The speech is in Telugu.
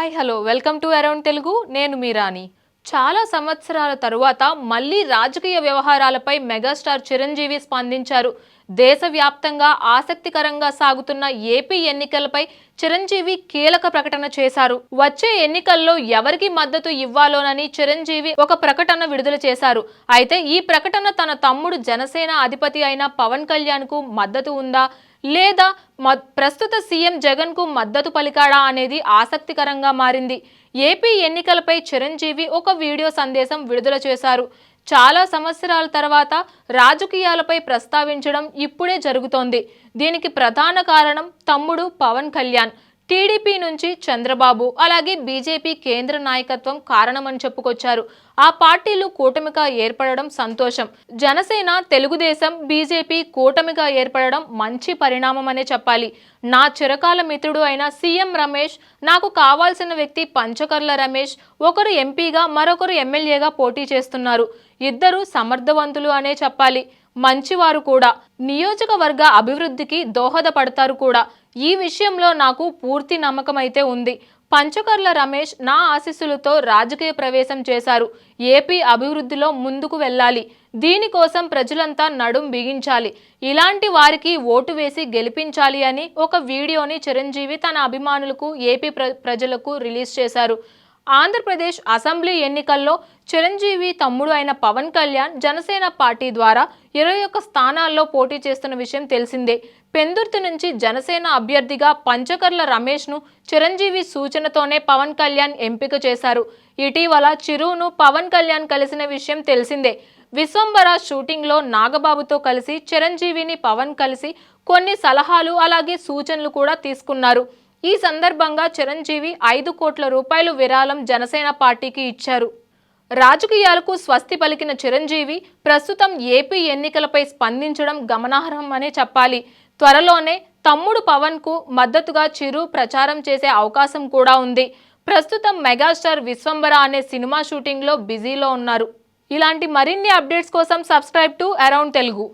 Hi hello welcome to around Telugu. నేను మీరాని. చాలా సంవత్సరాల తరువాత మళ్ళీ రాజకీయ వ్యవహారాలపై మెగాస్టార్ చిరంజీవి స్పందించారు. దేశవ్యాప్తంగా ఆసక్తికరంగా సాగుతున్న ఏపీ ఎన్నికలపై చిరంజీవి కీలక ప్రకటన చేశారు. వచ్చే ఎన్నికల్లో ఎవరికి మద్దతు ఇవ్వాలోనని చిరంజీవి ఒక ప్రకటన విడుదల చేశారు. అయితే ఈ ప్రకటన తన తమ్ముడు జనసేన అధిపతి అయిన పవన్ కళ్యాణ్ కు మద్దతు ఉందా లేదా ప్రస్తుత సీఎం జగన్ కు మద్దతు పలికాడా అనేది ఆసక్తికరంగా మారింది. ఏపీ ఎన్నికలపై చిరంజీవి ఒక వీడియో సందేశం విడుదల చేశారు. చాలా సంవత్సరాల తర్వాత రాజకీయాలపై ప్రస్తావించడం ఇప్పుడే జరుగుతోంది. దీనికి ప్రధాన కారణం తమ్ముడు పవన్ కళ్యాణ్, టీడీపీ నుంచి చంద్రబాబు, అలాగే బీజేపీ కేంద్ర నాయకత్వం కారణమని చెప్పుకొచ్చారు. ఆ పార్టీలు కూటమిగా ఏర్పడడం సంతోషం. జనసేన, తెలుగుదేశం, బీజేపీ కూటమిగా ఏర్పడడం మంచి పరిణామమనే చెప్పాలి. నా చిరకాల మిత్రుడు అయిన సీఎం రమేష్, నాకు కావాల్సిన వ్యక్తి పంచకర్ల రమేష్, ఒకరు ఎంపీగా మరొకరు ఎమ్మెల్యేగా పోటీ చేస్తున్నారు. ఇద్దరు సమర్థవంతులు అనే చెప్పాలి. మంచివారు కూడా, నియోజకవర్గ అభివృద్ధికి దోహదపడతారు కూడా. ఈ విషయంలో నాకు పూర్తి నమ్మకం అయితే ఉంది. పంచకర్ల రమేష్ నా ఆశీస్సులతో రాజకీయ ప్రవేశం చేశారు. ఏపీ అభివృద్ధిలో ముందుకు వెళ్ళాలి. దీనికోసం ప్రజలంతా నడుం బిగించాలి. ఇలాంటి వారికి ఓటు వేసి గెలిపించాలి అని ఒక వీడియోని చిరంజీవి తన అభిమానులకు, ఏపీ ప్రజలకు రిలీజ్ చేశారు. ఆంధ్రప్రదేశ్ అసెంబ్లీ ఎన్నికల్లో చిరంజీవి తమ్ముడు అయిన పవన్ కళ్యాణ్ జనసేన పార్టీ ద్వారా 21 స్థానాల్లో పోటీ చేస్తున్న విషయం తెలిసిందే. పెందుర్తి నుంచి జనసేన అభ్యర్థిగా పంచకర్ల రమేష్ను చిరంజీవి సూచనతోనే పవన్ కళ్యాణ్ ఎంపిక చేశారు. ఇటీవల చిరును పవన్ కళ్యాణ్ కలిసిన విషయం తెలిసిందే. విశ్వంబర షూటింగ్లో నాగబాబుతో కలిసి చిరంజీవిని పవన్ కలిసి కొన్ని సలహాలు అలాగే సూచనలు కూడా తీసుకున్నారు. ఈ సందర్భంగా చిరంజీవి 5 కోట్ల రూపాయలు విరాళం జనసేన పార్టీకి ఇచ్చారు. రాజకీయాలకు స్వస్తి పలికిన చిరంజీవి ప్రస్తుతం ఏపీ ఎన్నికలపై స్పందించడం గమనార్హం అనే చెప్పాలి. త్వరలోనే తమ్ముడు పవన్ కు మద్దతుగా చిరు ప్రచారం చేసే అవకాశం కూడా ఉంది. ప్రస్తుతం మెగాస్టార్ విశ్వంబర అనే సినిమా షూటింగ్ లో బిజీలో ఉన్నారు. ఇలాంటి మరిన్ని అప్డేట్స్ కోసం సబ్స్క్రైబ్ టు అరౌండ్ తెలుగు.